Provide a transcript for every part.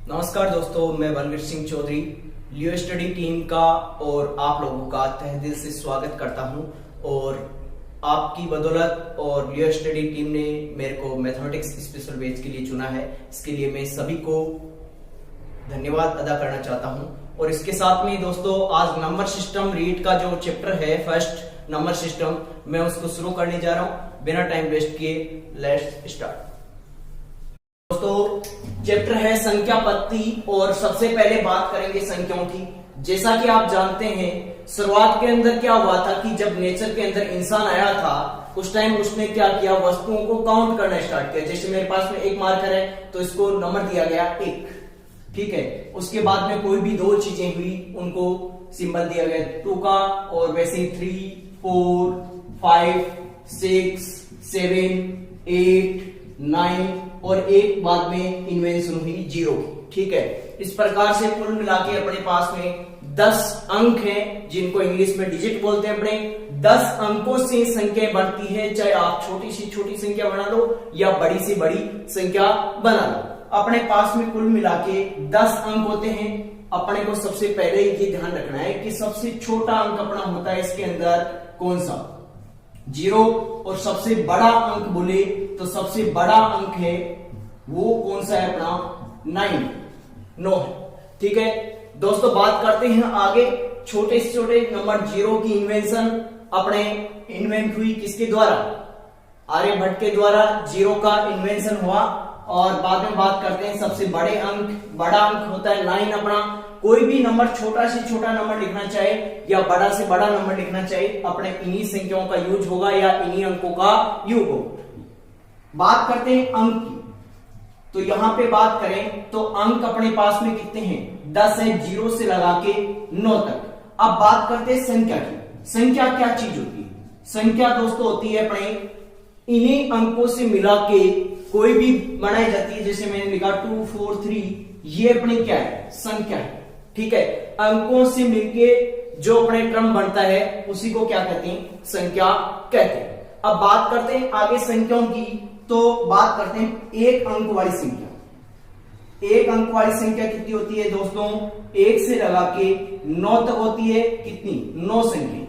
नमस्कार दोस्तों, मैं बलवीर सिंह चौधरी लियो स्टडी टीम का और आप लोगों का तहे दिल से स्वागत करता हूं। और आपकी बदौलत और लियो स्टडी टीम ने मेरे को मैथमेटिक्स स्पेशल बैच के लिए चुना है। इसके लिए मैं सभी को धन्यवाद अदा करना चाहता हूं। और इसके साथ में दोस्तों, आज नंबर सिस्टम रीड का जो चैप्टर है, फर्स्ट नंबर सिस्टम, मैं उसको शुरू करने जा रहा हूं। बिना टाइम वेस्ट किए लेट्स स्टार्ट। दोस्तों, चैप्टर है संख्या पत्ती और सबसे पहले बात करेंगे संख्याओं की। जैसा कि आप जानते हैं, शुरुआत के अंदर क्या हुआ था कि जब नेचर के अंदर इंसान आया था, उस टाइम उसने क्या किया, वस्तुओं को काउंट करना स्टार्ट किया। जैसे मेरे पास में एक मार्कर है तो इसको नंबर दिया गया 1, ठीक है। उसके बाद में कोई भी दो चीजें हुई, उनको सिंबल दिया गया 2 का, और वैसे 3, 4, 5, 6, 7, 8, 9 और एक बाद में इन्वेंशन हुई 0 की, ठीक है। इस प्रकार से कुल मिला के अपने पास में 10 अंक हैं, जिनको इंग्लिश में डिजिट बोलते हैं। अपने 10 अंकों से संख्या बनती है, चाहे आप छोटी से छोटी संख्या बना लो या बड़ी से बड़ी संख्या बना लो। अपने पास में कुल मिला के 10 अंक होते हैं। अपने को सबसे पहले ये ध्यान रखना है कि सबसे छोटा अंक अपना होता है इसके अंदर कौन सा, 0। और सबसे बड़ा अंक बोले तो सबसे बड़ा अंक है वो कौन सा है, अपना 9 है, ठीक है। दोस्तों, बात करते हैं आगे। छोटे से छोटे नंबर 0 की इन्वेंशन अपने इन्वेंट हुई किसके द्वारा, आर्यभट्ट के द्वारा 0 का इन्वेंशन हुआ। और बाद में बात करते हैं सबसे बड़े अंक, बड़ा अंक होता है 9 अपना। कोई भी नंबर छोटा से छोटा नंबर लिखना चाहे या बड़ा से बड़ा नंबर लिखना चाहे, अपने इन्हीं संख्याओं का यूज होगा या इन्हीं अंकों का योग होगा। बात करते हैं अंक की, तो यहां पे बात करें तो अंक अपने पास में कितने हैं, 10 है, 0 से लगा के 9 तक। अब बात करते हैं संख्या की। संख्या क्या चीज होती है? संख्या दोस्तों होती है अपने इन्हीं अंकों से मिला के कोई भी बनाई जाती है। जैसे मैंने लिखा 2, 4, 3, ये अपने क्या है, संख्या है, ठीक है। अंकों से मिलके जो अपने क्रम बनता है उसी को क्या कहते हैं, संख्या कहते हैं। अब बात करते हैं आगे संख्याओं की, तो बात करते हैं एक अंक वाली संख्या। एक अंक वाली संख्या कितनी होती है दोस्तों, 1 से लगा के 9 तक होती है। कितनी, 9 संख्या,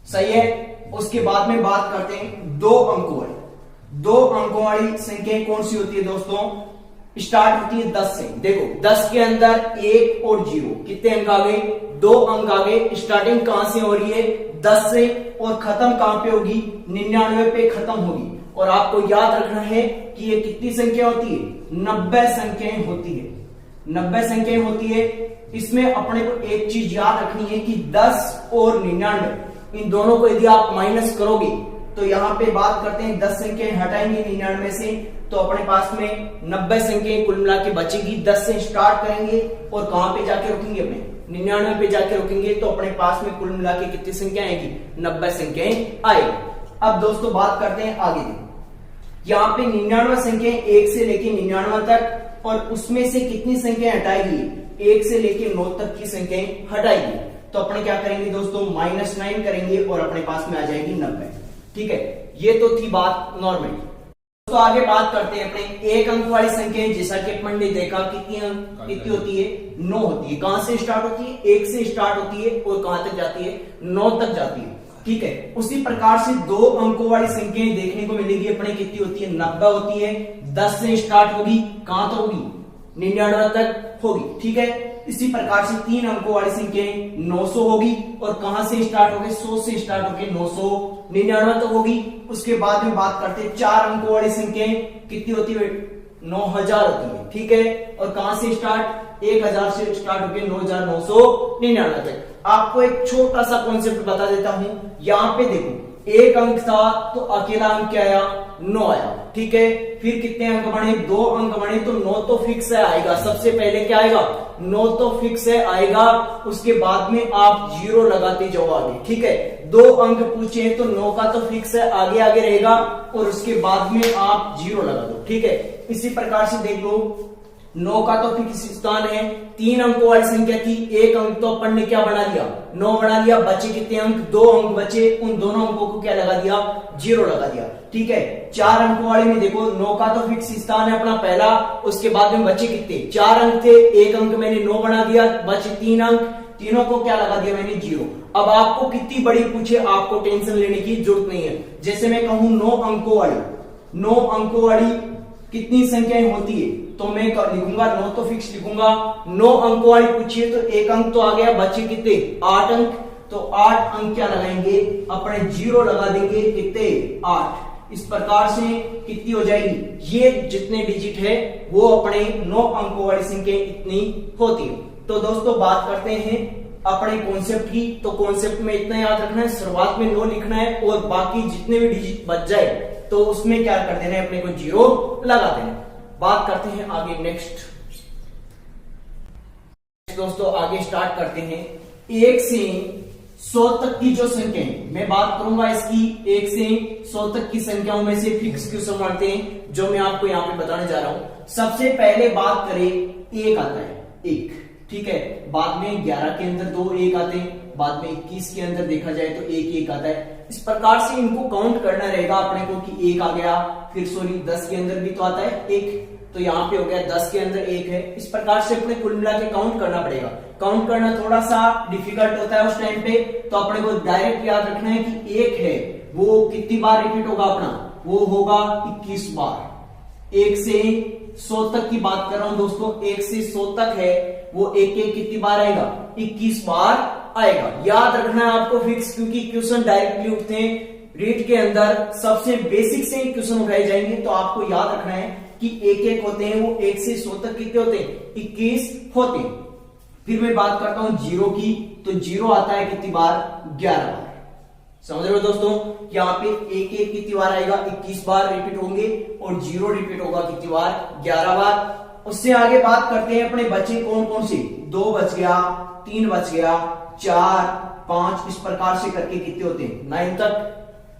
सही है। उसके बाद में बात करते हैं 2 अंकों वाली। 2 अंकों वाली संख्या कौन सी होती है दोस्तों, स्टार्ट होती है 10 से। देखो 10 के अंदर 1 और 0, कितने अंक आ गए, 2 अंक आ गए। स्टार्टिंग कहां से हो रही है, 10 से, और खत्म कहां पे होगी, 99 पे खत्म होगी। और आपको याद रखना है कि ये कितनी संख्या होती है, 90 संख्याएं होती है। 90 संख्याएं होती है। इसमें अपने को एक चीज याद रखनी है कि 10 और 99, इन दोनों को यदि आप माइनस करोगे तो यहां पे बात करते हैं 10 संख्याएं हटाएंगे 99 से, तो अपने पास में 90 संख्याएं कुल मिला के बचेगी। 10 से स्टार्ट करेंगे और कहां पे जाके रुकेंगे, अपने 99 पे जाके रुकेंगे, तो अपने पास में कुल मिला के कितनी संख्या आएगी, 90 संख्याएं आएगी। अब दोस्तों बात करते हैं आगे। यहाँ पे 99 संख्याएं 1 से लेके 99 तक, और उसमें से कितनी संख्याएं हटाएगी, 1 से लेके 9 तक की संख्याएं हटाएगी। तो अपने क्या करेंगे दोस्तों, -9 करेंगे और अपने पास में आ जाएगी 90, ठीक है। ये तो थी बात नॉर्मल। तो आगे बात करते हैं अपने एक अंक वाली संख्या। जैसा कि अपन ने देखा कितनी होती है, 9 होती है। कहां से स्टार्ट होती है, 1 से स्टार्ट होती है और कहां तक जाती है, 9 तक जाती है, ठीक है। उसी प्रकार से 2 अंकों वाली संख्याएं देखने को मिलेगी अपने, कितनी होती है, 90 होती है। 10 से स्टार्ट होगी, कहां तक होगी, 99 तक होगी, ठीक है। इसी प्रकार से 3 अंकों वाली संख्याएं 900 होगी, और कहां से स्टार्ट होगी, 100 से स्टार्ट होगी 999 तक होगी। उसके बाद में बात करते हैं 4 अंकों वाली संख्याएं कितनी होती है, 9000 होती है, ठीक है। और कहां से स्टार्ट, 1000 से स्टार्ट होकर 9999 तक। आपको एक छोटा सा कॉन्सेप्ट बता देता हूं। यहां पे देखो, एक अंक था तो अकेला अंक क्या आया, 9 आया, ठीक है। फिर कितने अंक बने, 2 अंक बने, तो 9 तो फिक्स है आएगा। सबसे पहले क्या आएगा, 9 तो फिक्स है आएगा। उसके बाद में आप 0 लगाते जाओ आगे, ठीक है। 2 अंक पूछे तो 9 का तो फिक्स है, आगे आगे रहेगा, और उसके बाद में आप 0 लगा दो, ठीक है। इसी प्रकार से देख लो, 9 का तो फिक्स स्थान है, 3 अंकों वाली संख्या थी, 1 अंक तो अपन ने क्या बना लिया, 9 बना लिया, बचे कितने अंक, 2 अंक बचे, उन दोनों अंकों को क्या लगा दिया, 0 लगा दिया। ठीक है, 4 अंकों वाले में देखो 9 का तो फिक्स स्थान है अपना पहला, उसके बाद में बचे कितने, 4 अंक थे, 1 अंक मैंने 9 बना दिया, बचे 3 अंक, तीनों को क्या लगा दिया मैंने, 0। अब आपको कितनी बड़ी पूछे आपको टेंशन लेने की जरूरत नहीं है। जैसे मैं कहूं 9 अंकों वाली कितनी संख्याएं होती है, तो मैं लिखूंगा 9 तो फिक्स लिखूंगा, 9 अंकों वाली पूछिए तो 1 अंक तो आ गया, बचे कितने, 8 अंक, तो 8 अंक क्या लगाएंगे अपने, 0 लगा देंगे, कितने, 8। इस प्रकार से कितनी हो जाएगी, ये जितने डिजिट है वो अपने 9 अंकों वाली संख्या इतनी होती है। तो दोस्तों बात करते हैं अपने कॉन्सेप्ट की, तो कॉन्सेप्ट में इतना याद रखना है, शुरुआत में 9 लिखना है और बाकी जितने भी डिजिट बच जाए तो उसमें क्या कर देना है, अपने को 0 लगा देना। बात करते हैं आगे नेक्स्ट दोस्तों, आगे स्टार्ट करते हैं 1 से 100 तक की जो संख्या है, मैं बात करूंगा इसकी 1 से 100 तक की संख्याओं में से फिक्स क्वेश्चन मानते हैं जो मैं आपको यहाँ पे बताने जा रहा हूं। सबसे पहले बात करें 1 आता है, 1, ठीक है, बाद में 11 के अंदर 2 1 आते हैं, बाद में 21 के अंदर देखा जाए तो 1 1 आता है। इस प्रकार से इनको काउंट करना रहेगा अपने को कि 1 आ गया, फिर सॉरी 10 के अंदर भी तो आता है 1, तो यहाँ पे हो गया 10 के अंदर 1 है। इस प्रकार से अपने कुल मिला के काउंट करना पड़ेगा। काउंट करना थोड़ा सा डिफिकल्ट होता है उस टाइम पे, तो अपने को डायरेक्ट याद रखना है कि 1 है वो कितनी बार रिपीट होगा अपना, वो होगा 21 बार। 1 से 100 तक की बात कर रहा हूं दोस्तों, 1 से 100 तक है वो 1 1 कितनी बार आएगा, 21 बार आएगा। याद रखना है आपको फिक्स, क्योंकि क्वेश्चन डायरेक्टली उठते हैं रीट के अंदर, सबसे बेसिक से ही क्वेश्चन उठाए जाएंगे, तो आपको याद रखना है कि 1 1 होते हैं वो 1 से 100 तक कितने होते हैं, 21 होते हैं। फिर मैं बात करता हूं 0 की, तो 0 आता है कितनी बार, 11 बार। समझ रहे हो दोस्तों, यहाँ पे 1 1 कितनी बार आएगा, 21 बार रिपीट होंगे, और 0 रिपीट होगा कितनी बार, 11 बार। उससे आगे बात करते हैं अपने बचे कौन कौन से, 2 बच गया, 3 बच गया, 4 5, इस प्रकार से करके कितने होते हैं 9 तक।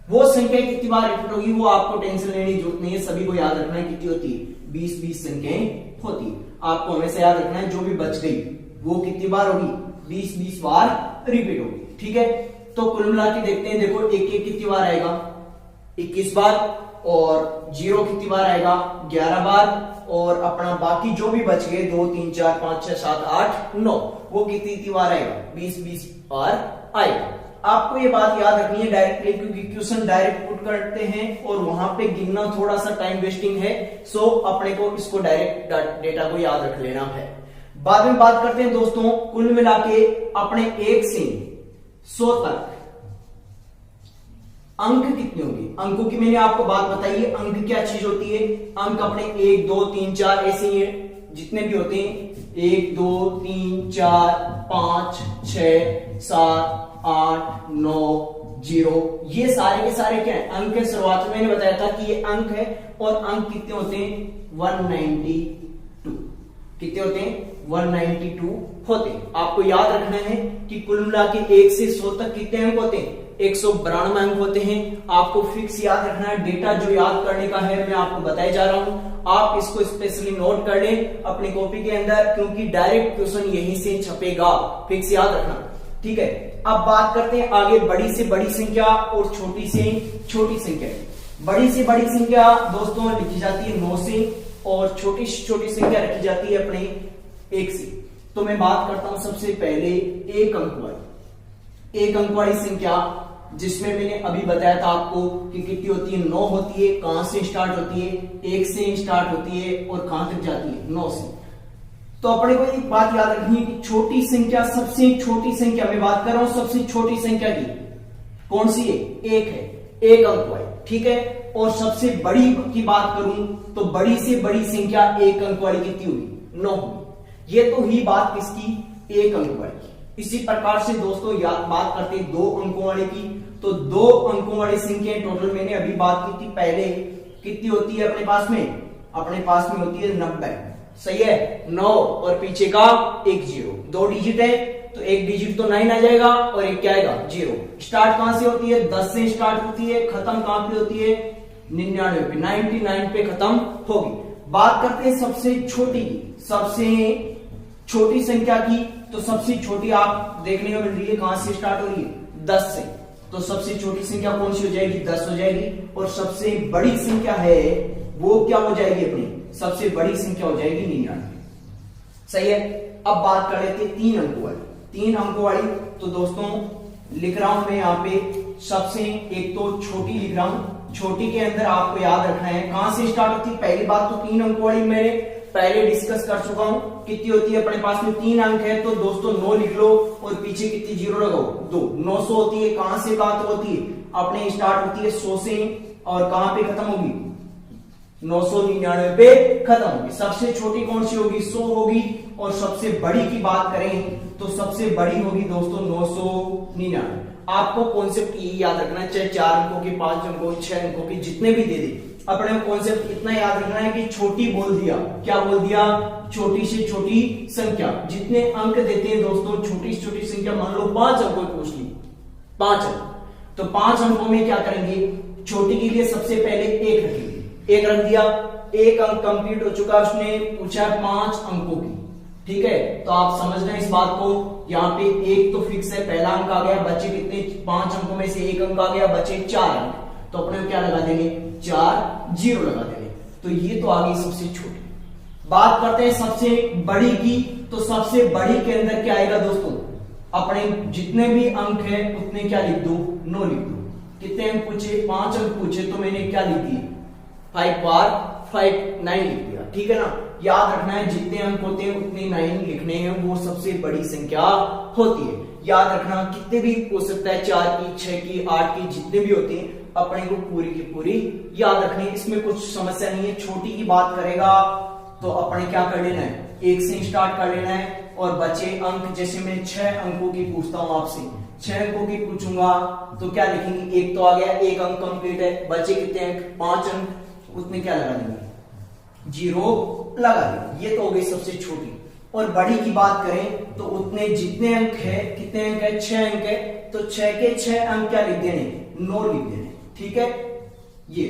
वो संख्या कितनी बार रिपीट होगी वो आपको टेंशन लेने की जरूरत नहीं है, सभी को याद रखना है कितनी होती है, 20 20 संख्याएं होती है। आपको हमेशा याद रखना है जो भी बच गई वो कितनी बार होगी, 20 20 बार रिपीट होगी। ठीक है, तो कुल मिला के देखते हैं, देखो 1 1 कितनी बार आएगा, 21 बार, और 0 कितनी बार आएगा, 11 बार, और अपना बाकी जो भी बच गए 2 3 4 5 6 7 8 9 वो कितनी बार आएगा, 20 20 बार आएगा। आपको ये बात याद रखनी है डायरेक्टली, क्योंकि क्वेश्चन डायरेक्ट पुट करते हैं और वहां पे गिनना थोड़ा सा टाइम वेस्टिंग है, सो अपने को इसको डायरेक्ट डेटा को याद रख लेना है। बाद में बात करते हैं दोस्तों, कुल मिला के अपने 1 से 100 तक अंक कितने होंगे। अंकों की मैंने आपको बात बताई है, अंक क्या चीज होती है, अंक अपने 1 2 3 4 ऐसे ही है, जितने भी होते हैं 1 2 3 4 5 6 7 8 9 0, ये सारे के सारे क्या है, अंक है। शुरुआत में मैंने बताया था कि ये अंक है, और अंक कितने होते हैं, 192, कितने होते हैं, 192 होते हैं। आपको याद रखना है कि कुल मिला के 1 से 100 तक कितने अंक होते हैं, 192 अंक होते हैं। आपको फिक्स याद रखना है, डेटा जो याद करने का है मैं आपको बताया जा रहा हूं, आप इसको स्पेशली नोट कर लें अपनी कॉपी के अंदर, क्योंकि डायरेक्ट क्वेश्चन यहीं से छपेगा, फिक्स याद रखना। ठीक है, अब बात करते हैं आगे बड़ी से बड़ी संख्या और छोटी से छोटी संख्या। बड़ी से बड़ी संख्या दोस्तों लिखी जाती है 9 से, और छोटी से छोटी संख्या रखी जाती है अपने 1 से। तो मैं बात करता हूं सबसे पहले 1 अंक वाली, 1 अंक वाली संख्या, जिसमें मैंने अभी बताया था आपको कि कितनी होती है, 9 होती है। कहां से स्टार्ट होती है, 1 से स्टार्ट होती है, और कहां तक जाती है, 9 से। तो अपने को एक बात याद रखनी है कि छोटी संख्या, सबसे छोटी संख्या, मैं बात कर रहा हूं सबसे छोटी संख्या की, कौन सी है, 1 है, 1 अंक वाली। ठीक है, और सबसे बड़ी की बात करूं तो बड़ी से बड़ी संख्या 1 अंक वाली कितनी होगी, 9 होगी। ये तो ही बात किसकी, 1 अंक वाली की। इसी प्रकार से दोस्तों याद बात करते हैं 2 अंकों वाले की, तो 2 अंकों वाली संख्या टोटल मैंने अभी बात की थी पहले, कितनी होती है अपने पास में, अपने पास में होती है 90। सही है, 9 और पीछे का 1 0, 2 डिजिट है तो 1 डिजिट तो 9 आ जाएगा, और एक क्या आएगा, 0। स्टार्ट कहां से होती है, 10 से स्टार्ट होती है, खत्म कहां पे होती है, 99 पे, 99 पे खत्म होगी। बात करते हैं सबसे छोटी की, सबसे छोटी संख्या की। तो सबसे छोटी आप देखने को मिल रही है, कहां से स्टार्ट हो रही है, 10 से। तो सबसे छोटी संख्या कौन सी हो जाएगी, 10 हो जाएगी। और सबसे बड़ी संख्या है वो क्या हो जाएगी, अपनी सबसे बड़ी संख्या हो जाएगी 99। सही है। अब बात कर लेते हैं 3 अंकों वाली। 3 अंकों वाली तो दोस्तों लिख रहा हूं मैं यहाँ पे, सबसे एक तो छोटी लिख रहा हूं। छोटी के अंदर आपको याद रखना है कहां से स्टार्ट होती है। पहली बात तो 3 अंकों वाली मैंने पहले डिस्कस कर चुका हूं, कितनी होती है अपने पास में 3 अंक है तो दोस्तों 9 लिख लो और पीछे कितनी जीरो लगाओ, 2। 900 होती है। कहां से बात होती है, अपने स्टार्ट होती है 100 से और कहां पे खत्म होगी, 999 पे खत्म होगी। सबसे छोटी कौन सी होगी, 100 होगी। और सबसे बड़ी की बात करें तो सबसे बड़ी होगी दोस्तों 999। आपको कॉन्सेप्ट ये याद रखना है, चाहे 4 अंकों की, 5 अंकों की, 6 अंकों की, जितने भी दे दे, अपने कॉन्सेप्ट इतना याद रखना है कि छोटी बोल दिया, क्या बोल दिया, छोटी से छोटी संख्या। जितने अंक देते हैं दोस्तों, छोटी से छोटी संख्या मान लो 5 अंकों की पूछ ली, 5 अंक, तो 5 अंकों में क्या करेंगे, छोटी के लिए सबसे पहले 1 रखेंगे। 1 रख दिया, 1 अंक कंप्लीट हो चुका, उसने पूछा 5 अंकों की, ठीक है। तो आप समझ रहे हैं इस बात को, यहाँ पे 1 तो फिक्स है, पहला अंक आ गया, बचे कितने, 5 अंकों में से 1 अंक आ गया, बचे 4 अंक। तो अपने क्या लगा देंगे, 4 जीरो लगा देंगे। तो ये तो आ गई सबसे छोटी। बात करते हैं सबसे बड़ी की। तो सबसे बड़ी के अंदर क्या आएगा दोस्तों, अपने जितने भी अंक है उतने क्या लिख दो, 9 लिख दो। कितने अंक पूछे, 5 अंक पूछे, तो मैंने क्या लिख दिया, 5 बार 5 9 लिख दिया, ठीक है ना। याद रखना है जितने अंक होते हैं उतने 9 लिखने हैं, वो सबसे बड़ी संख्या होती है। याद रखना कितने भी हो सकता है, 4 की, 6 की, 8 की, जितने भी होते हैं अपने को पूरी की पूरी याद रखनी है। इसमें कुछ समस्या नहीं है। छोटी की बात करेगा तो अपने क्या कर लेना है, 1 से स्टार्ट कर लेना है। और बचे अंक, जैसे मैं 6 अंकों की पूछता हूं आपसे, 6 अंकों की पूछूंगा तो क्या लिखेंगे, 1 तो आ गया, 1 अंक कंप्लीट है, बचे कितने अंक, 5 अंक, उसमें क्या लगा देंगे, 0 लगा देंगे। ये तो हो गई सबसे छोटी। और बड़ी की बात करें तो उतने जितने अंक है, कितने अंक है, 6 अंक है, तो 6 के 6 अंक क्या लिख देने, 9 लिख देने, ठीक है। ये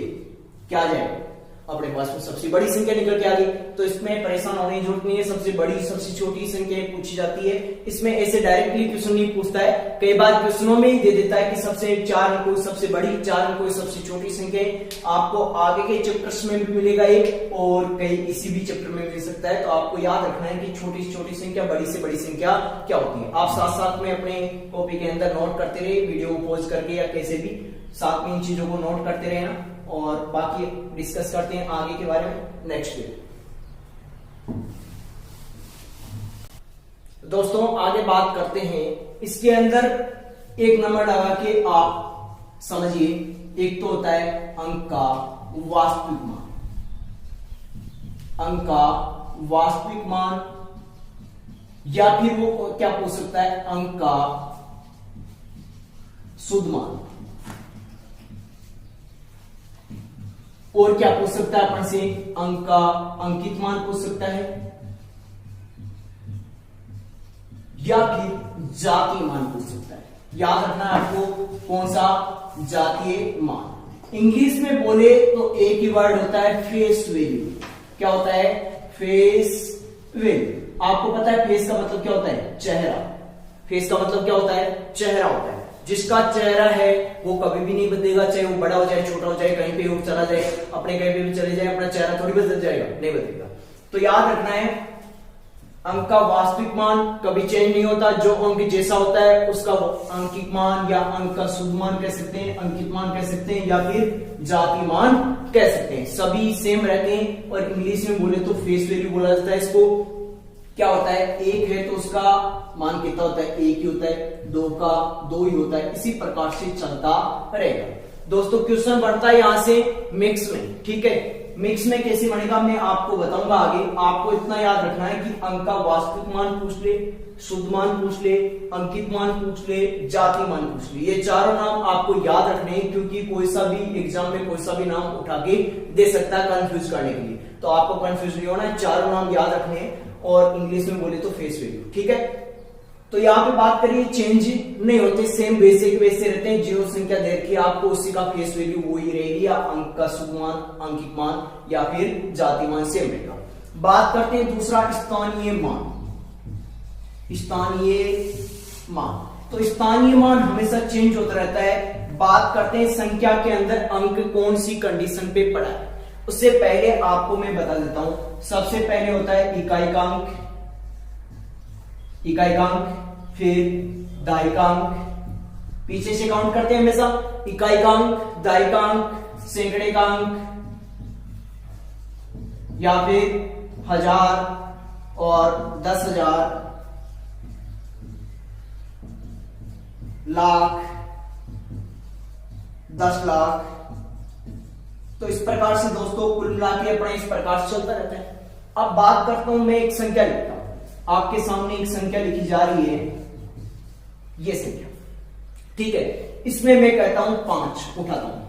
क्या आ जाएगा, अपने पास में सबसे बड़ी संख्या निकल के आ गई। तो इसमें परेशान होने की जरूरत नहीं है, सबसे बड़ी सबसे छोटी संख्या पूछी जाती है। इसमें ऐसे डायरेक्टली क्वेश्चन नहीं पूछता है, कई बार क्वेश्चनों में ही दे देता है कि सबसे 4 अंकों सबसे बड़ी, 4 अंकों सबसे छोटी संख्या। आपको आगे के चैप्टर्स में भी मिलेगा एक, और कई इसी भी चैप्टर में मिल सकता है। तो आपको याद रखना है कि छोटी से छोटी संख्या, बड़ी से बड़ी संख्या क्या होती है। आप साथ साथ में अपने कॉपी के अंदर नोट करते रहे, वीडियो को पॉज करके या कैसे भी साथ में इन चीजों को नोट करते रहे ना। और बाकी डिस्कस करते हैं आगे के बारे में नेक्स्ट वीडियो। दोस्तों आगे बात करते हैं, इसके अंदर एक नंबर लगा के आप समझिए। एक तो होता है अंक का वास्तविक मान, अंक का वास्तविक मान, या फिर वो क्या पूछ सकता है, अंक का शुद्ध मान। और क्या पूछ सकता है अपन से, अंक का अंकित मान पूछ सकता है, या फिर जातीय मान पूछ सकता है। याद रखना आपको कौन सा, जातीय मान। इंग्लिश में बोले तो एक ही वर्ड होता है, फेस वैल्यू। क्या होता है, फेस वैल्यू। आपको पता है फेस का मतलब क्या होता है, चेहरा। फेस का मतलब क्या होता है, चेहरा होता है। जिसका चेहरा है वो कभी भी नहीं बदलेगा, चाहे वो बड़ा हो जाए, छोटा हो जाए, कहीं पे वो चला जाए, अपने कहीं पे भी चले जाए, अपना चेहरा थोड़ी बदल जाएगा, नहीं बदलेगा। तो याद रखना है अंक का वास्तविक मान कभी चेंज नहीं होता, जो अंक जैसा होता है उसका अंकित मान या अंक का शुद्ध मान कह सकते हैं, अंकित मान कह सकते हैं, या फिर जाति मान कह सकते हैं, सभी सेम रहते हैं। और इंग्लिश में बोले तो फेस वैल्यू बोला जाता है इसको। क्या होता है, एक है तो उसका मान कितना होता है, एक ही होता है, 2 का 2 ही होता है, इसी प्रकार से चलता रहेगा। दोस्तों क्वेश्चन बढ़ता है यहां से मिक्स में, ठीक है। मिक्स में कैसे बनेगा मैं आपको बताऊंगा आगे। आपको इतना याद रखना है कि अंक का वास्तविक मान पूछ ले, शुद्ध मान पूछ ले, अंकित मान पूछ ले, जाति मान पूछ ले, ये चारों नाम आपको याद रखने हैं, क्योंकि कोई सा भी एग्जाम में कोई सा भी नाम उठा के दे सकता है कंफ्यूज करने के लिए। तो आपको कंफ्यूज नहीं होना है, चारों नाम याद रखने हैं। और इंग्लिश में बोले तो फेस वैल्यू, ठीक है। तो यहाँ पे बात करिए चेंज नहीं होते, सेम वैसे के वैसे रहते हैं। जीरो संख्या दे रखी है आपको, उसी का फेस वैल्यू वही रहेगी, या अंक का शुभ मान, अंकित मान या फिर जाति मान सेम रहेगा। बात करते हैं दूसरा स्थानीय मान। स्थानीय मान, तो स्थानीय मान हमेशा चेंज होता रहता है। बात करते हैं संख्या के अंदर अंक कौन सी कंडीशन पे पड़ा है। उससे पहले आपको मैं बता देता हूं, सबसे पहले होता है इकाई का अंक, इकाई का अंक, फिर दहाई का अंक, पीछे से काउंट करते हैं हमेशा, इकाई का अंक, दहाई का अंक, सैकड़े का अंक, या फिर 1000 और 10,000, लाख, 10 लाख। तो इस प्रकार से दोस्तों कुल मिला के अपना इस प्रकार से चलता रहता है। अब बात करता हूं, मैं एक संख्या लिखता हूं, आपके सामने एक संख्या लिखी जा रही है, ये संख्या, ठीक है। इसमें मैं कहता हूं 5 उठाता हूं।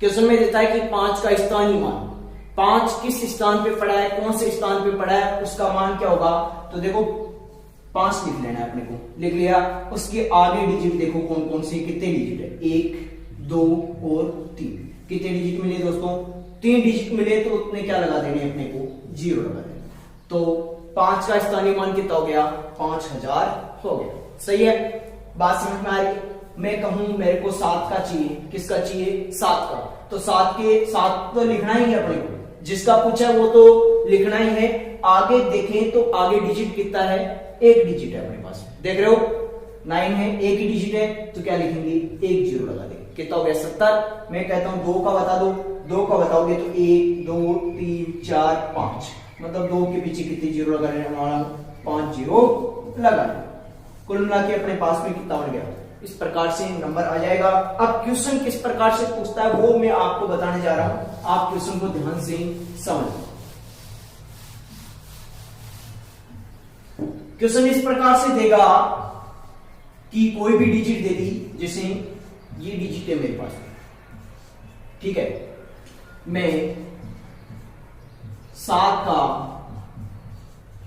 क्वेश्चन में देता है कि 5 का स्थानीय मान, 5 किस स्थान पे पड़ा है, कौन से स्थान पे पड़ा है, उसका मान क्या होगा। तो देखो 5 लिख लेना है अपने को, लिख लिया। उसके आगे डिजिट देखो कौन कौन से, कितने डिजिट है, 1, 2 और 3। कितने डिजिट मिले दोस्तों, 3 डिजिट मिले, तो उतने क्या लगा देने अपने को, 0 लगा देने। तो 5 का स्थानीय मान कितना हो गया, 5000 हो गया। सही है, बात समझ में आ रही है। मैं कहूं मेरे को 7 का चाहिए, किसका चाहिए, 7 का, तो 7 तो लिखना ही है अपने को, जिसका पूछा वो तो लिखना ही है। आगे देखें तो आगे डिजिट कितना है, 1 डिजिट है अपने पास, देख रहे हो 9 है, 1 ही डिजिट है, तो क्या लिखेंगे, 1 0 लगा देंगे। कितना हो गया, 70। मैं कहता हूं 2 का बता दो, 2 का बताओगे तो 1 2 3 4 5, मतलब 2 के पीछे कितने 0 लगा लेने वाला, 5 0 लगा लेना। कुल मिला के अपने पास में कितना बन गया, इस प्रकार से नंबर आ जाएगा। अब क्वेश्चन किस प्रकार से पूछता है वो मैं आपको बताने जा रहा हूं, आप क्वेश्चन को ध्यान से समझ। क्वेश्चन इस प्रकार से देगा कि कोई भी डिजिट दे दी, जैसे ये डिजिट है मेरे पास, ठीक है, मैं 7 का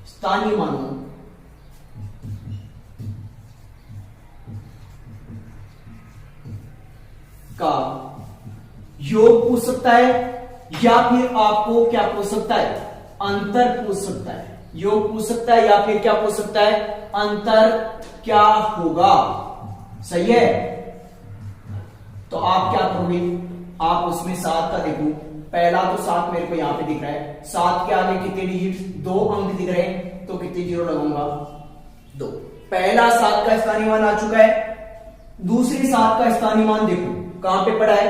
स्थानीय मानू, का योग पूछ सकता है, या फिर आपको क्या पूछ सकता है, अंतर पूछ सकता है। योग पूछ सकता है या फिर क्या पूछ सकता है, अंतर क्या होगा। सही है, तो आप क्या करोगे, आप उसमें 7 का देखो, पहला तो 7 मेरे को यहां पे दिख रहा है, 7 के आगे कितने डिजिट, 2 अंक दिख रहे हैं, तो कितने 0 लगाऊंगा, 2। पहला 7 का स्थानीय मान आ चुका है। दूसरी 7 का स्थानीय मान देखो कहां पे पड़ा है,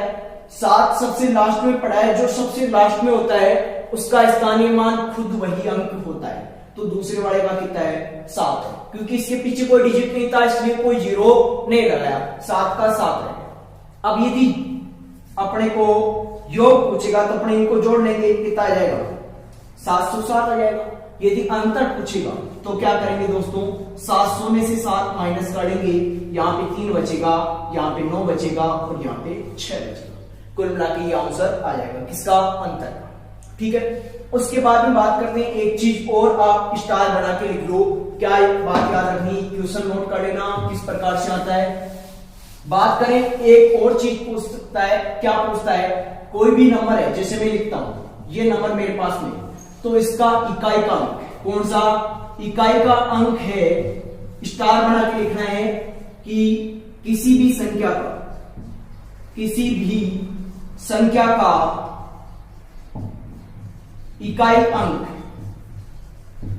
7 सबसे लास्ट में पड़ा है। जो सबसे लास्ट में होता है उसका स्थानीय मान खुद वही अंक होता है, तो दूसरे वाले का कितना है, 7 है, क्योंकि इसके पीछे कोई डिजिट नहीं था इसलिए कोई 0 नहीं लगाया, 7 का 7 है। अब यदि अपने को योग पूछेगा तो अपने इनको जोड़ लेंगे, कितना आ जाएगा, 707 आ जाएगा। यदि अंतर पूछेगा तो क्या करेंगे दोस्तों, 700 में से 7 माइनस कर लेंगे, यहाँ पे 3 बचेगा, यहाँ पे 9 बचेगा और यहाँ पे 6 बचेगा। कुल मिला के ये आंसर आ जाएगा किसका, अंतर का। ठीक है, उसके बाद में बात करते हैं एक चीज और, आप स्टार बना के लिख लो। क्या बात याद रखनी, क्वेश्चन नोट कर लेना किस प्रकार से आता है। बात करें एक और चीज पूछ सकता है, क्या पूछता है, कोई भी नंबर है, जैसे मैं लिखता हूं ये नंबर मेरे पास में, तो इसका इकाई का अंक कौन सा, इकाई का अंक है, स्टार बना के लिखना है कि किसी भी संख्या का, किसी भी संख्या का इकाई अंक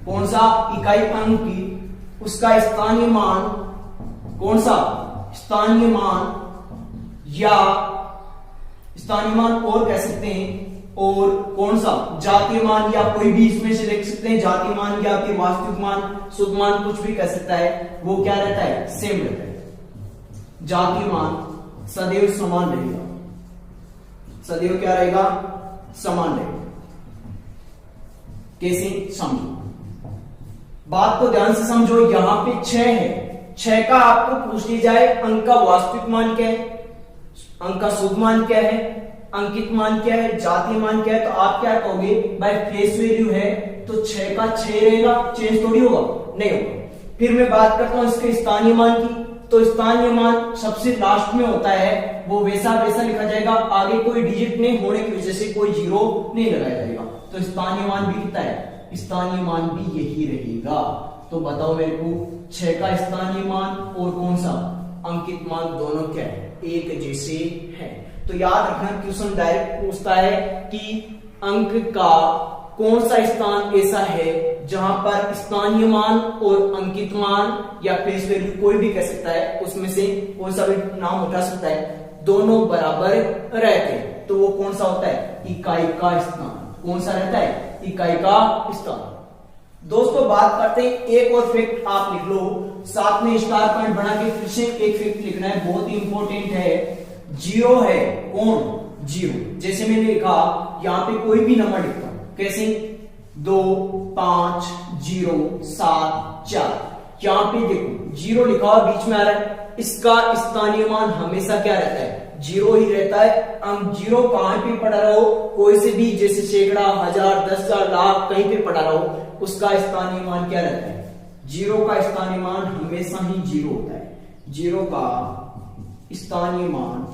कौन सा, इकाई अंक की उसका स्थानीय मान कौन सा, स्थानीय मान या स्थानीय मान और कह सकते हैं, और कौन सा जातीय मान, या कोई भी इसमें से लिख सकते हैं, जातीय मान या फिर वास्तविक मान, शुद्ध मान, कुछ भी कह सकता है, वो क्या रहता है, सेम रहता है। जातीय मान सदैव समान रहेगा, सदैव क्या रहेगा, समान रहेगा। कैसे, समझो बात को ध्यान से समझो। यहां पे 6 है, 6 का आपको पूछ लिया जाए अंक का वास्तविक मान क्या है, अंक का शुद्ध मान क्या है, अंकित मान क्या है, जातीय मान क्या है, तो आप क्या कहोगे, भाई फेस वैल्यू है तो 6 का 6 रहेगा, चेंज थोड़ी होगा, नहीं होगा। फिर मैं बात करता हूं इसके स्थानीय मान की। तो स्थानीय मान सबसे लास्ट में होता है, वो वैसा वैसा लिखा जाएगा, आगे कोई डिजिट नहीं होने की वजह से कोई जीरो नहीं लगाया जाएगा। तो स्थानीय मान भी कितना है, स्थानीय मान भी यही रहेगा। तो बताओ मेरे को 6 का स्थानीय मान और कौन सा अंकित मान दोनों क्या है, एक जैसे है। तो याद रखना क्वेश्चन डायरेक्ट पूछता है कि अंक का कौन सा स्थान ऐसा है जहां पर स्थानीय मान और अंकित मान या फेस वैल्यू कोई भी कह सकता है, उसमें से कोई सा भी नाम उठा सकता है, दोनों बराबर रहते हैं। तो वो कौन सा होता है, इकाई का स्थान। कौन सा रहता है, इकाई का स्थान। दोस्तों बात करते हैं एक और फैक्ट आप लिख लो, साथ में स्टार पॉइंट बना के फिर से एक फैक्ट लिखना है, बहुत ही इंपॉर्टेंट है। जीरो है, कौन, जीरो। जैसे मैंने लिखा यहाँ पे कोई भी नंबर लिखता हूं, कैसे 2 5 0 7 4, यहां पे देखो जीरो लिखा हुआ बीच में आ रहा है, इसका स्थानीय मान हमेशा क्या रहता है, जीरो ही रहता है। हम जीरो कहां पे पढ़ा रहो, कोई से भी जैसे सैकड़ा, हजार, 10,000, लाख कहीं पे पढ़ा रहो, उसका स्थानीय मान क्या रहता है, जीरो का स्थानीय मान हमेशा ही जीरो होता है। जीरो का स्थानीय मान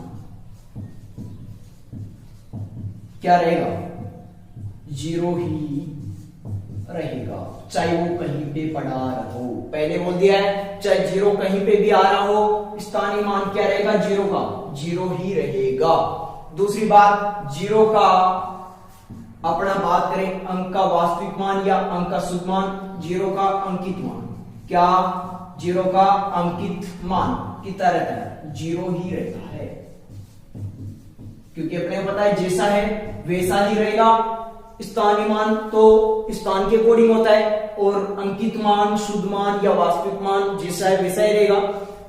क्या रहेगा, जीरो ही रहेगा, चाहे वो कहीं पे पड़ा रहो। पहले बोल दिया है, चाहे जीरो कहीं पे भी आ रहा हो, स्थानीय मान क्या रहेगा, जीरो का जीरो ही रहेगा। दूसरी बात, जीरो का अपना बात करें अंक का वास्तविक मान या अंक का शुद्ध मान, जीरो का अंकित मान, क्या जीरो का अंकित मान कितना रहता है, जीरो ही रहता है, क्योंकि अपने पता है जैसा है वैसा ही रहेगा। स्थानीय मान तो स्थान के अकॉर्डिंग होता है और अंकित मान, शुद्ध मान या वास्तविक मान जैसा है वैसा ही रहेगा।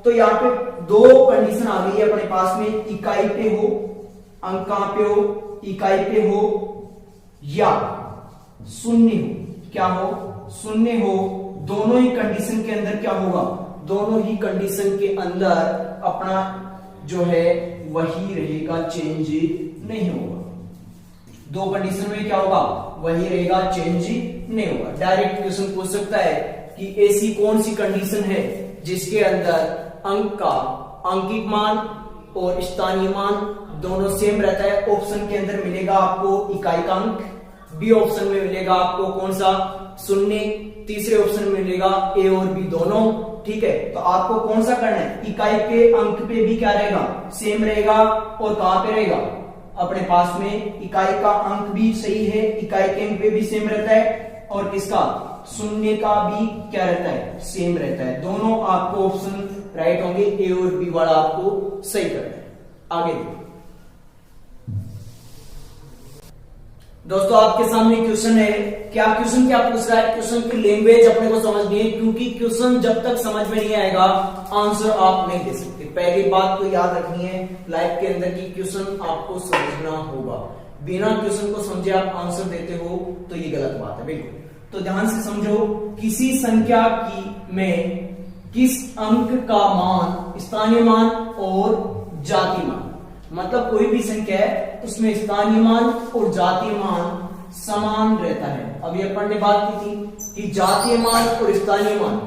तो यहाँ पे दो कंडीशन आ गई है अपने पास में, इकाई पे हो, अंक कहां पे हो, इकाई पे हो या शून्य हो, क्या हो, शून्य हो। दोनों ही कंडीशन के अंदर क्या होगा, दोनों ही कंडीशन के अंदर अपना जो है वही रहेगा, चेंज नहीं होगा। दो कंडीशन में क्या होगा, वही रहेगा, चेंज नहीं होगा। डायरेक्ट क्वेश्चन पूछ सकता है कि ऐसी कौन सी कंडीशन है जिसके अंदर अंक का अंकित मान और स्थानीय मान दोनों सेम रहता है। ऑप्शन के अंदर मिलेगा आपको इकाई का अंक, बी ऑप्शन में मिलेगा आपको कौन सा, शून्य, तीसरे ऑप्शन में मिलेगा ए और बी दोनों। ठीक है, तो आपको कौन सा करना है, इकाई के अंक पे भी क्या रहेगा, सेम रहेगा, और कहां पे रहेगा, अपने पास में इकाई का अंक भी सही है, इकाई के अंक पे भी सेम रहता है, और किसका, शून्य का भी क्या रहता है, सेम रहता है। दोनों आपको ऑप्शन राइट होंगे, ए और बी वाला आपको सही करना है। आगे देखो दोस्तों, आपके सामने क्वेश्चन है। क्या क्वेश्चन क्या पूछ रहा है, क्वेश्चन की लैंग्वेज अपने को समझनी है, क्योंकि क्वेश्चन जब तक समझ में नहीं आएगा आंसर आप नहीं दे सकते। पहली बात तो याद रखनी है लाइफ के अंदर की क्वेश्चन आपको समझना होगा। बिना क्वेश्चन को समझे आप आंसर देते हो तो ये गलत बात है बिल्कुल। तो ध्यान से समझो, किसी संख्या की में किस अंक का मान, स्थानीय मान और जातीय मान, मतलब कोई भी संख्या है उसमें स्थानीय मान और जातीय मान समान रहता है। अभी अपन ने बात की थी कि जातीय मान और स्थानीय मान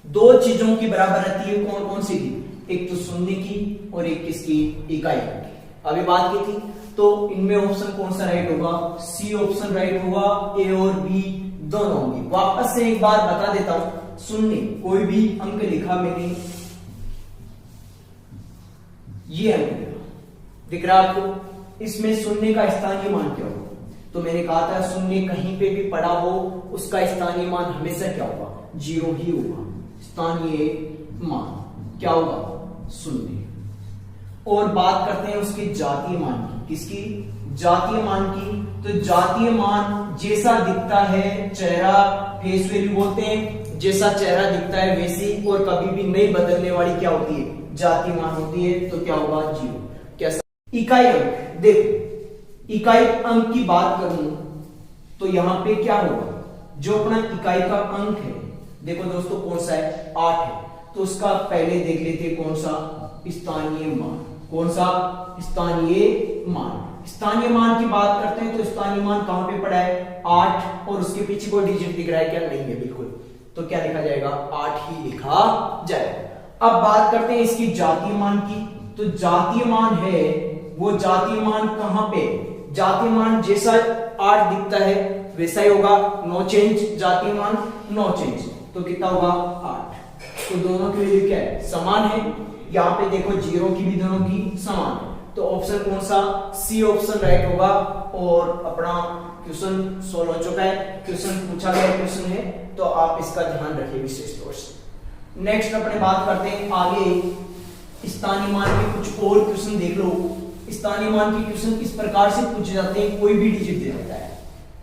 दो चीजों की बराबर रहती है। कौन कौन सी थी, एक तो शून्य की और एक किसकी, इकाई की। अभी बात की थी, तो इनमें ऑप्शन कौन सा राइट होगा, सी ऑप्शन राइट होगा, ए और बी दोनों होंगे। वापस से एक बार बता देता हूं, शून्य कोई भी अंक लिखा मैंने, ये अंक दिख रहा है आपको, इसमें शून्य का स्थानीय मान क्या होगा, तो मैंने कहा था शून्य कहीं पे भी पड़ा हो उसका स्थानीय मान हमेशा क्या होगा, जीरो ही होगा। स्थानीय मान क्या होगा, शून्य। और बात करते हैं उसके जातीय मान की, किसकी, जातीय मान की। तो जातीय मान जैसा दिखता है चेहरा, फेस वैल्यू बोलते हैं, जैसा चेहरा दिखता है वैसी और कभी भी नहीं बदलने वाली क्या होती है, जातीय मान होती है। तो क्या होगा, जीरो। कैसा, इकाई अंक, देखो इकाई अंक की बात करूं तो यहां पे क्या होगा, जो अपना इकाई का अंक है, देखो दोस्तों कौन सा है, 8 है, तो उसका पहले देख लेते कौन सा, स्थानीय मान। कौन सा, स्थानीय मान। स्थानीय मान की बात करते हैं तो स्थानीय मान कहां पे पड़ा है, 8, और उसके पीछे कोई डिजिट दिख रहा है क्या, नहीं है बिल्कुल। तो क्या लिखा जाएगा, 8 ही लिखा जाएगा। अब बात करते हैं इसकी जातीय मान की। तो जातीय मान है वो जातीय मान कहां पे, जातीय मान जैसा 8 दिखता है वैसा ही होगा, नो चेंज, जातीय मान नो चेंज, तो कितना होगा 8। तो दोनों की वैल्यू क्या है, समान है। यहाँ पे देखो जीरो की भी दोनों की समान है, तो ऑप्शन कौन सा, सी ऑप्शन राइट होगा। और अपना क्वेश्चन सोल्व हो चुका है, क्वेश्चन पूछा गया क्वेश्चन है, तो आप इसका ध्यान रखिए विशेष तौर से। नेक्स्ट अपने बात करते हैं आगे स्थानीय मान के कुछ और क्वेश्चन देख लो। स्थानीय मान के क्वेश्चन किस प्रकार से पूछे जाते हैं, कोई भी डिजिट दे देता है,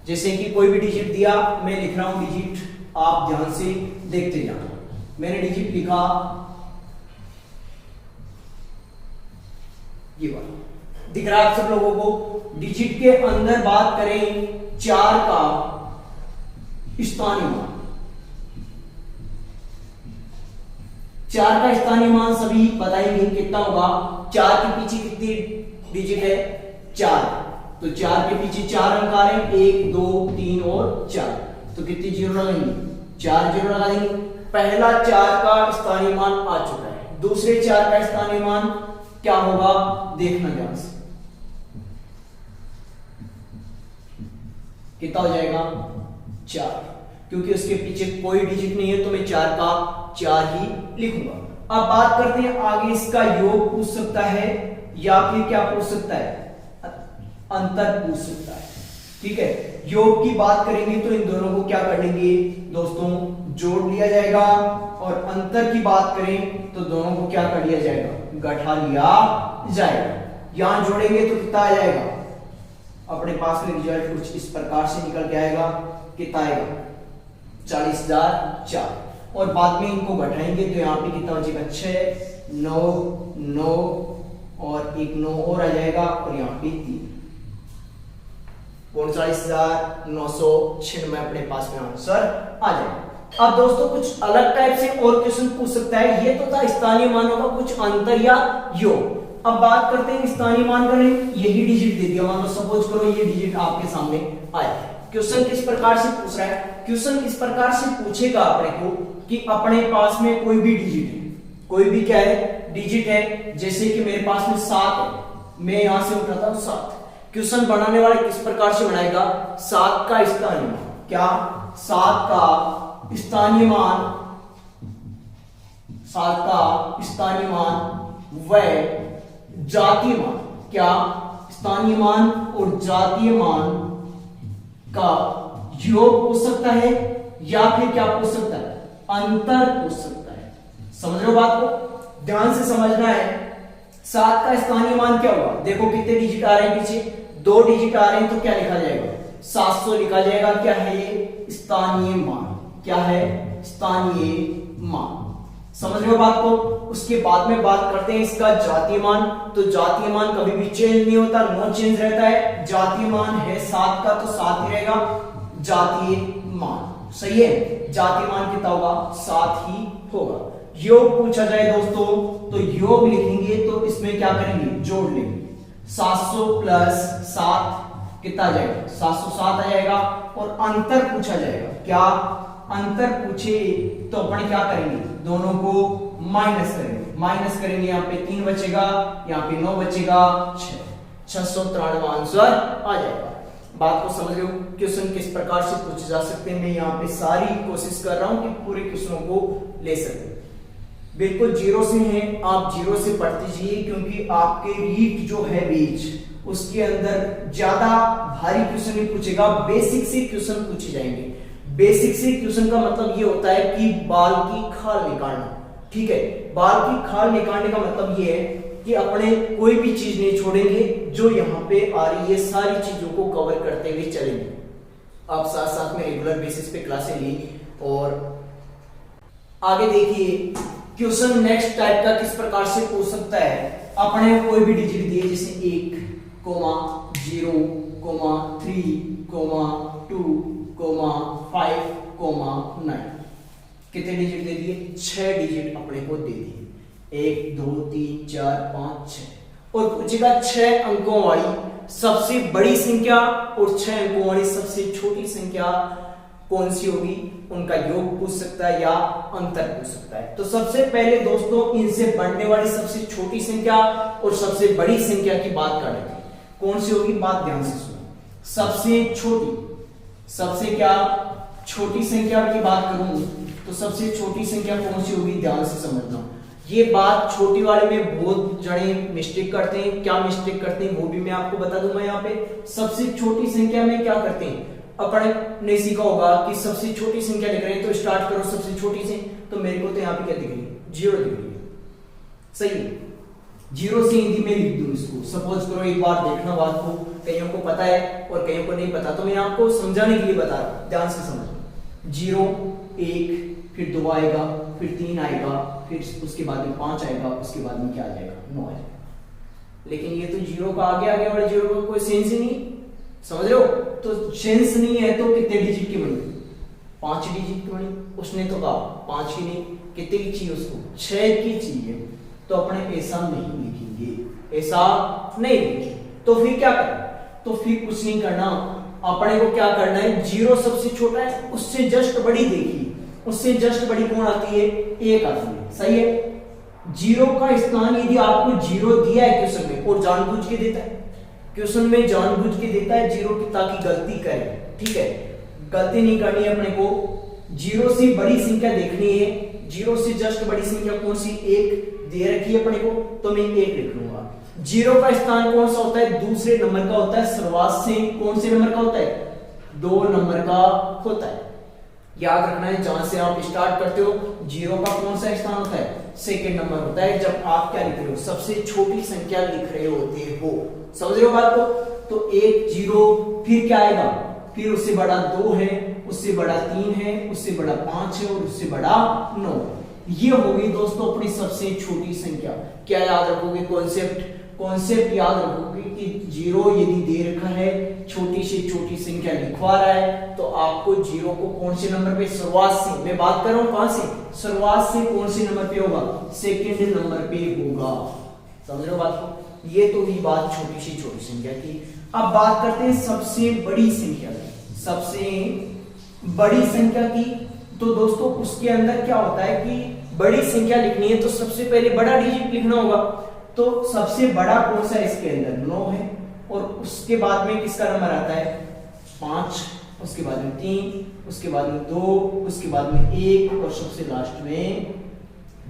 जैसे कि कोई भी डिजिट दिया, मैं लिख रहा हूं डिजिट, आप ध्यान से देखते जाना। मैंने डिजिट लिखा ये वाला, दिख रहा है आप सब लोगों को। डिजिट के अंदर बात करें 4 का स्थानीय मान, 4 का स्थानीय मान सभी बताएंगे कितना होगा। 4 के पीछे कितनी डिजिट है, 4, तो 4 के पीछे 4 अंक आ रहे हैं, 1 2 3 और 4, तो कितनी जीरो लगाएंगे, 4 जीरो लगा देंगे। पहला 4 का स्थानीय मान आ चुका है, दूसरे 4 का स्थानीय मान क्या होगा, देखना ध्यान से, कितना हो जाएगा 4, क्योंकि उसके पीछे कोई डिजिट नहीं है तो मैं 4 का 4 ही लिखूंगा। अब बात करते हैं आगे, इसका योग पूछ सकता है या फिर क्या पूछ सकता है, अंतर पूछ सकता है। ठीक है, योग की बात करेंगे तो इन दोनों को क्या कर लेंगे दोस्तों, जोड़ लिया जाएगा। और अंतर की बात करें तो दोनों को क्या कर लिया जाएगा, घटा लिया जाएगा। यहां जोड़ेंगे तो कितना आ जाएगा, अपने पास में रिजल्ट कुछ इस प्रकार से निकल के आएगा, कितना आएगा 40,004। और बाद में इनको घटाएंगे तो यहाँ पे कितना बचेगा, 6 9 9 और एक 9 और आ जाएगा, और यहाँ पे 3, 39,996 अपने पास में आंसर आ जाएगा। अब दोस्तों कुछ अलग टाइप से और क्वेश्चन पूछ सकता है, ये तो था स्थानीय मानों का कुछ अंतर या योग। अब बात करते हैं स्थानीय मान का, यही डिजिट दे दिया, मान लो सपोज करो ये डिजिट आपके सामने आया। क्वेश्चन किस प्रकार से पूछ रहा है, क्वेश्चन इस प्रकार से पूछेगा अपने को कि अपने पास में कोई भी डिजिट है, कोई भी क्या है डिजिट है, जैसे कि मेरे पास में 7 है, मैं यहां से उठाता हूं 7। क्वेश्चन बनाने वाले किस प्रकार से बनाएगा, 7 का स्थानीय मान, क्या 7 का स्थानीय मान, 7 का स्थानीय मान व जातीय मान, क्या स्थानीय मान और जातीय मान का योग पूछ सकता है या फिर क्या पूछ सकता है, अंतर पूछ सकता है। समझ रहे हो बात को, ध्यान से समझना है। 7 का स्थानीय मान क्या होगा, देखो कितने डिजिट आ रहे हैं पीछे, 2 डिजिट आ रहे हैं, तो क्या लिखा जाएगा 700 लिखा जाएगा। क्या है ये, स्थानीय मान, क्या है स्थानीय मान। समझ रहे हो बात को। उसके बाद में बात करते हैं इसका जातीय मान। तो जातीय मान कभी भी चेंज नहीं होता, नो चेंज रहता है। जातीय मान है 7 का तो 7 ही रहेगा जातीय मान, सही है। जातीय मान कितना होगा, 7 ही होगा। योग पूछा जाए दोस्तों तो योग लिखेंगे तो इसमें क्या करेंगे, जोड़ लेंगे। 700 प्लस 7 कितना आ जाएगा, 707 आ जाएगा। और अंतर पूछा जाएगा, क्या अंतर पूछे तो अपन क्या करेंगे, दोनों को माइनस करेंगे। माइनस करेंगे, यहाँ पे 3 बचेगा, यहाँ पे 9 बचेगा, 693 आंसर आ जाएगा। बात को समझ रहे हो, क्वेश्चन किस प्रकार से पूछे जा सकते हैं। मैं यहाँ पे सारी कोशिश कर रहा हूं कि पूरे क्वेश्चनों को ले सके। बिल्कुल जीरो से हैं, आप जीरो से पढ़ते जाइए, क्योंकि आपके रीट जो है बीच उसके अंदर ज्यादा भारी क्वेश्चन नहीं पूछेगा, बेसिक से क्वेश्चन पूछे जाएंगे। बेसिक से क्वेश्चन का मतलब ये होता है कि बाल की खाल निकालना, ठीक है। बाल की खाल निकालने का मतलब ये है कि अपने कोई भी चीज नहीं छोड़ेंगे, जो यहाँ पे आ रही है सारी चीजों को कवर करते हुए चलेंगे। आप साथ साथ में रेगुलर बेसिस पे क्लासें ली। और आगे देखिए क्वेश्चन नेक्स्ट टाइप का किस प्रकार से पूछ सकता है। अपने कोई भी डिजिट दिए, जैसे 1, 0, 3, 2, 5, 9, कितने डिजिट दे दिए, 6 डिजिट अपने को दे दिए। 1 2 3 4 5 6। और पूछेगा 6 अंकों वाली सबसे बड़ी संख्या और 6 अंकों वाली सबसे छोटी संख्या कौन सी होगी, उनका योग पूछ सकता है या अंतर पूछ सकता है। तो सबसे पहले दोस्तों इनसे बढ़ने वाली सबसे छोटी संख्या और सबसे बड़ी संख्या की बात कर लेते हैं। कौन सी होगी, बात ध्यान से सुनो। सबसे छोटी, सबसे क्या छोटी संख्या की बात करूं तो सबसे छोटी संख्या कौन सी होगी, ध्यान से समझना। ये बात छोटी वाले में बहुत जने मिस्टेक करते हैं। क्या मिस्टेक करते हैं वो भी मैं आपको बता दूंगा। यहाँ पे सबसे छोटी संख्या में क्या करते हैं, अपन ने सीखा होगा कि सबसे छोटी संख्या लिख रहे हैं तो स्टार्ट करो सबसे छोटी से। तो मेरे को तो यहाँ पे क्या दिख रही है, 0 दिख रही है, सही है। 0 से हिंदी में लिख दूं इसको। सपोज करो, एक बार देखना बात को, कईयों को पता है और कईयों को नहीं पता, तो मैं आपको समझाने के लिए बता रहा हूं, ध्यान से समझ। 0, 1, फिर 2 आएगा, फिर 3 आएगा, फिर उसके बाद में 5 आएगा, उसके बाद में क्या आ जाएगा, 9 आएगा। लेकिन ये तो 0 का आगे आगे वाले 0 का कोई सेंस ही नहीं, समझ रहे हो। तो सेंस नहीं है तो कितने डिजिट की बनी, 5 डिजिट की बनी। उसने तो कहा 5 की नहीं, कितने की चाहिए उसको, 6 की चाहिए। तो अपने ऐसा नहीं लिखेंगे, ऐसा नहीं लिखेंगे। तो फिर क्या करें, तो फिर कुछ नहीं करना, अपने को क्या करना है, 0 सबसे छोटा है, उससे जस्ट बड़ी देखिए, उससे जस्ट बड़ी कौन आती है, 1 आती है, सही है। 0 का स्थान यदि आपको 0 दिया है क्वेश्चन में, और जानबूझ के देता है, क्वेश्चन में जानबूझ के देता है 0 की, ताकि गलती करे, ठीक है, गलती नहीं करनी है अपने को। 0 से बड़ी संख्या देखनी है, 0 से जस्ट बड़ी संख्या कौन सी, 1 दे रखी है अपने को, तो मैं 1 लिख लूंगा। 0 का स्थान कौन सा होता है, दूसरे नंबर का होता है, शुरुआत से कौन से नंबर का होता है, 2 नंबर का होता है। याद रखना है, जहां से आप स्टार्ट करते हो 0 का कौन सा स्थान होता है, सेकंड नंबर होता है, जब आप क्या लिख रहे हो, सबसे छोटी संख्या लिख रहे होते हो। समझ रहे हो बात को। तो 1, 0, फिर क्या आएगा, फिर उससे बड़ा 2 है, उससे बड़ा 3 है, उससे बड़ा 5 है, और उससे बड़ा 9। ये होगी दोस्तों अपनी सबसे छोटी संख्या। क्या याद रखोगे, कॉन्सेप्ट याद रखोगे कि 0 यदि दे रखा है, छोटी से छोटी संख्या लिखवा रहा है, तो आपको 0 को कौन से नंबर पे, शुरुआत से, मैं बात कर रहा हूं कहां से, शुरुआत से कौन से नंबर पे होगा, सेकंड नंबर पे होगा। समझ रहे हो बात को। ये तो हुई बात छोटी से छोटी संख्या की। अब बात करते हैं सबसे बड़ी संख्या की, सबसे बड़ी संख्या की। तो दोस्तों उसके अंदर क्या होता है कि बड़ी संख्या लिखनी है तो सबसे पहले बड़ा डिजिट लिखना होगा। तो सबसे बड़ा कौन सा इसके अंदर, 9 है, और उसके बाद में किसका नंबर आता है, 5, उसके बाद में 3, उसके बाद में 2, उसके बाद में 1, और सबसे लास्ट में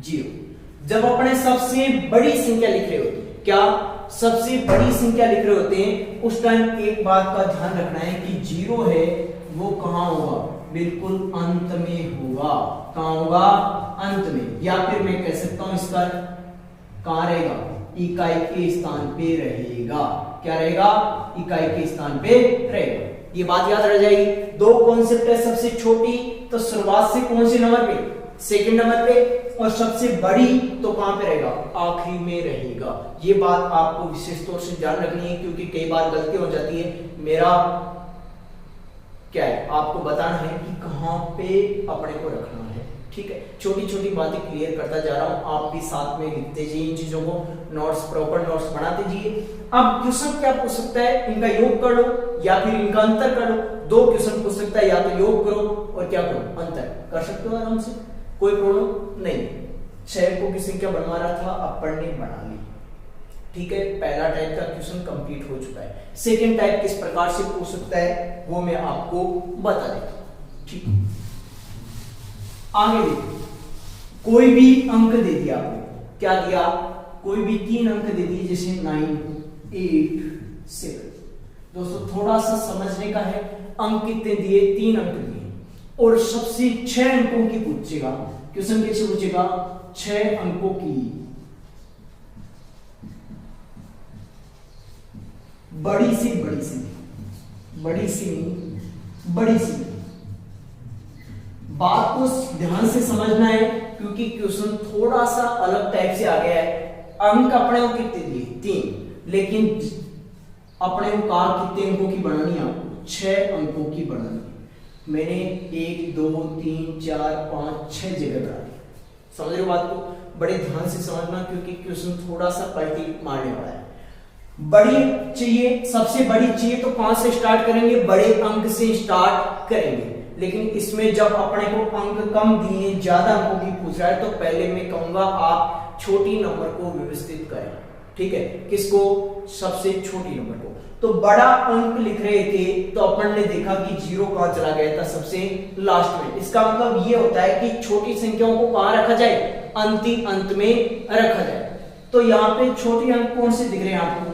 0। जब अपने सबसे बड़ी संख्या लिख रहे होते हैं, क्या सबसे बड़ी संख्या लिख रहे होते हैं, उस टाइम एक बात का ध्यान रखना है कि 0 है वो कहां होगा, बिल्कुल अंत में होगा। कहां होगा, अंत में। या फिर मैं कह सकता हूं इसका कहां रहेगा, इकाई के स्थान पे रहेगा। क्या रहेगा, इकाई के स्थान पे रहेगा। ये बात याद रह जाएगी। 2 कॉन्सेप्ट है, सबसे छोटी तो शुरुआत से कौन से नंबर पे, सेकंड नंबर पे, और सबसे बड़ी तो कहां पे रहेगा, आखिरी में रहेगा। ये बात आपको विशेष तौर से ध्यान रखनी है, क्योंकि कई बार गलती हो जाती है। मेरा क्या है, आपको बताना है कि कहां पे अपने को रखना है, ठीक है। छोटी छोटी बातें क्लियर करता जा रहा हूं, आप भी साथ में लिखते जाइए इन चीजों को, नोट्स, प्रॉपर नोट्स बनाते जाइए। अब क्वेश्चन क्या पूछ सकता है, इनका योग कर लो या फिर इनका अंतर कर लो। 2 क्वेश्चन पूछ सकता है, या तो योग करो और क्या करो, अंतर कर सकते हो आराम से, कोई प्रॉब्लम नहीं। 6 अंकों की संख्या बनवा रहा था, अपन ने बना ली, ठीक है। पहला टाइप का क्वेश्चन कंप्लीट हो चुका है। सेकंड टाइप किस प्रकार से पूछ सकता है वो मैं आपको बता देता हूं, ठीक है। आगे देखिए, कोई भी अंक दे दिया आपको, क्या दिया, कोई भी 3 अंक दे दिए, जैसे 9, 8, 7। दोस्तों थोड़ा सा समझने का है, अंक कितने दिए, 3 अंक दिए, और सबसे 6 अंकों की पूछेगा। क्वेश्चन कैसे पूछेगा, 6 अंकों की बड़ी से बड़ी संख्या, बड़ी से बड़ी संख्या। बात को ध्यान से समझना है, क्योंकि क्वेश्चन थोड़ा सा अलग टाइप से आ गया है। अंक अपने को कितने दिए, 3, लेकिन अपने को कार कितने अंकों की बनानी है, आपको 6 अंकों की बनानी है। मैंने 1, 2, 3, 4, 5, 6 जगह बना दी। समझ रहे हो बात को, बड़े ध्यान से समझना, क्योंकि क्वेश्चन थोड़ा सा पलटी मारने वाला है। बड़ी चाहिए, सबसे बड़ी चाहिए तो 5 से स्टार्ट करेंगे, बड़े अंक से स्टार्ट करेंगे। लेकिन इसमें जब अपने को अंक कम दिए, ज्यादा अंकों की पूछ रहा है, तो पहले मैं कहूंगा आप छोटी नंबर को व्यवस्थित करें। ठीक है, किसको? सबसे छोटी नंबर को। तो बड़ा अंक लिख रहे थे तो अपन ने देखा कि 0 कहां चला गया था? सबसे लास्ट में। इसका मतलब ये होता है कि छोटी संख्याओं को कहां रखा जाए? अंत में रखा जाए। तो यहां पे छोटे अंक कौन से दिख रहे हैं आपको?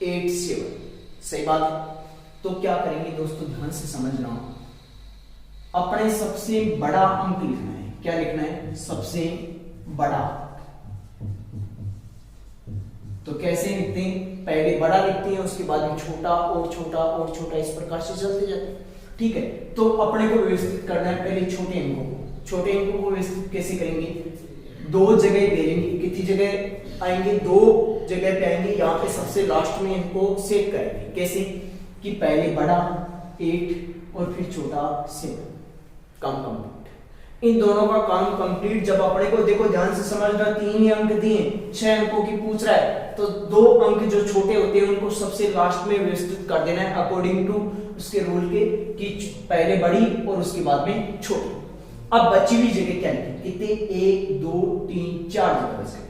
8, 7। सही बात है। तो क्या करेंगे दोस्तों, ध्यान से समझना, अपने सबसे बड़ा अंक लिखना है। क्या लिखना है? सबसे बड़ा। तो कैसे लिखते हैं? पहले बड़ा लिखते हैं, उसके बाद में छोटा और छोटा और छोटा, इस प्रकार से चलते जाते हैं। ठीक है, तो अपने को व्यवस्थित करना है पहले छोटे अंकों को। छोटे अंकों को व्यवस्थित कैसे करेंगे? 2 जगह भेजेंगे। कितनी जगह आएंगे? 2 जगह पे आएंगे। यहाँ पे सबसे लास्ट में इनको सेट करेंगे। कैसे? कि पहले बड़ा 8 और फिर छोटा 7। काम कंप्लीट। इन दोनों का काम कंप्लीट। जब अपने को देखो, ध्यान से समझना, 3 ही अंक दिए, 6 अंकों की पूछ रहा है, तो 2 अंक जो छोटे होते हैं उनको सबसे लास्ट में व्यवस्थित कर देना है अकॉर्डिंग टू उसके रूल के, कि पहले बड़ी और उसके बाद में छोटी। अब बची हुई जगह क्या लिखें? कितने? 1, 2, 3, 4 जगह बच गए।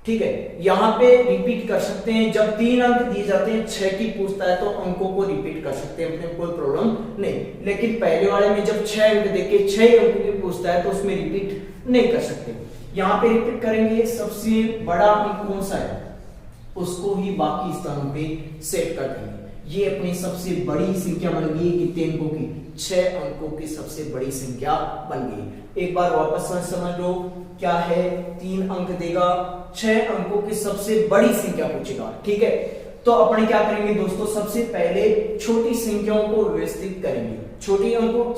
ठीक है, यहां पे रिपीट कर सकते हैं। जब 3 अंक दिए जाते हैं, 6 की पूछता है, तो अंकों को रिपीट कर सकते हैं, अपने कोई प्रॉब्लम नहीं। लेकिन पहले वाले में जब 6 अंक देके 6 अंकों की पूछता है, तो उसमें रिपीट नहीं कर सकते। यहां पे रिपीट करेंगे। सबसे बड़ा अंक कौन सा है, उसको ही बाकी स्थानों पे सेट कर देंगे। ये अपनी सबसे बड़ी संख्या बन गई। कितने अंकों की? 6 अंकों की सबसे बड़ी संख्या बन गई। एक बार वापस समझ लो, क्या है? 3 अंक देगा, 6 अंकों की सबसे बड़ी संख्या पूछेगा। ठीक है, तो अपने क्या करेंगे दोस्तों? सबसे पहले छोटी संख्याओं को व्यवस्थित करेंगे। छोटी अंकों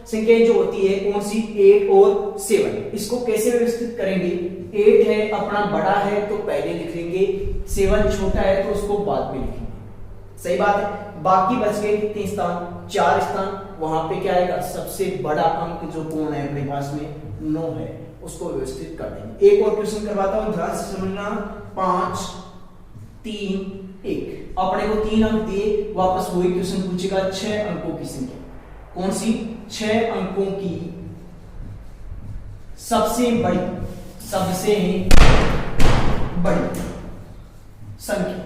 संख्याएं जो होती है कौन सी? 8 और 7। इसको कैसे व्यवस्थित करेंगे? 8 है अपना बड़ा है तो पहले लिखेंगे, 7 छोटा है तो उसको बाद में लिखेंगे। सही बात है। बाकी बच गए कितने स्थान? 4 स्थान। वहां पे क्या आएगा? सबसे बड़ा अंक जो कौन है अपने पास में? 9 है, उसको व्यवस्थित कर देंगे। एक और क्वेश्चन करवाता हूं, ध्यान से समझना। 5, 3, 1। अपने को 3 अंक दिए, वापस वही क्वेश्चन पूछेगा। 6 अंकों की संख्या कौन सी? 6 अंकों की सबसे बड़ी संख्या।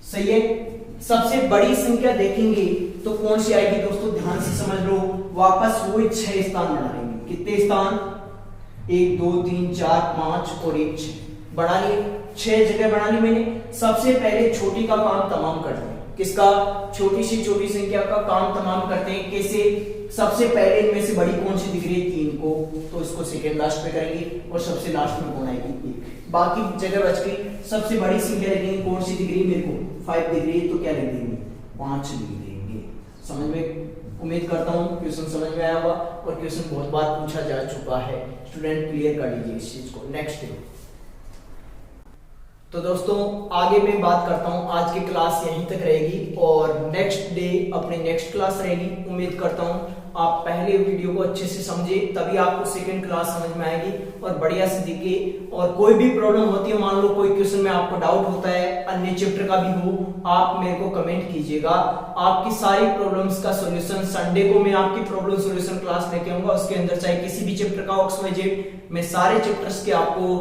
सही है। सबसे बड़ी संख्या देखेंगे तो कौन सी आएगी दोस्तों? ध्यान से समझ लो, वापस वही 6 स्थान बना लेंगे। कितने स्थान? 1, 2, 3, 4, 5 और 1, 6 बना लिए। 6 जगह बना ली मैंने। सबसे पहले छोटी का काम तमाम करते हैं। किसका? छोटी से छोटी संख्या का काम तमाम करते हैं। कैसे? सबसे पहले इनमें से बड़ी कौन सी दिख रही है? 3 को, तो इसको सेकेंड लास्ट पे करेंगे। और सबसे लास्ट में कौन आएगी? 1। बाकी जगह बच गई। सबसे बड़ी संख्या लिखेंगे, कौन सी दिख रही है मेरे को? 5 दिख रही है, तो क्या लिख देंगे? 5 लिख देंगे। समझ में? उम्मीद करता हूं क्वेश्चन समझ में आया होगा, और क्वेश्चन बहुत बार पूछा जा चुका है। स्टूडेंट क्लियर कर लीजिए इस चीज को। Next day. तो दोस्तों आगे मैं बात करता हूं, आज की क्लास यहीं तक रहेगी और नेक्स्ट डे अपनी नेक्स्ट क्लास रहेगी। उम्मीद करता हूं आप पहले वीडियो को अच्छे से समझे, तभी आपको सेकंड क्लास समझ में आएगी और बढ़िया से दिखे। और कोई भी प्रॉब्लम होती है, मान लो कोई क्वेश्चन में आपको डाउट होता है, अन्य चैप्टर का भी हो, आप मेरे को कमेंट कीजिएगा। आपकी सारी प्रॉब्लम्स का सॉल्यूशन संडे को मैं आपकी प्रॉब्लम सॉल्यूशन क्लास लेके आऊंगा। उसके अंदर चाहे किसी भी चैप्टर का ऑक्स में जेड, मैं सारे चैप्टर्स के आपको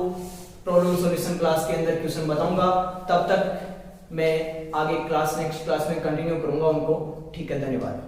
प्रॉब्लम सॉल्यूशन क्लास के अंदर क्वेश्चन बताऊंगा। तब तक मैं आगे क्लास नेक्स्ट क्लास में कंटिन्यू करूंगा उनको। ठीक है, धन्यवाद।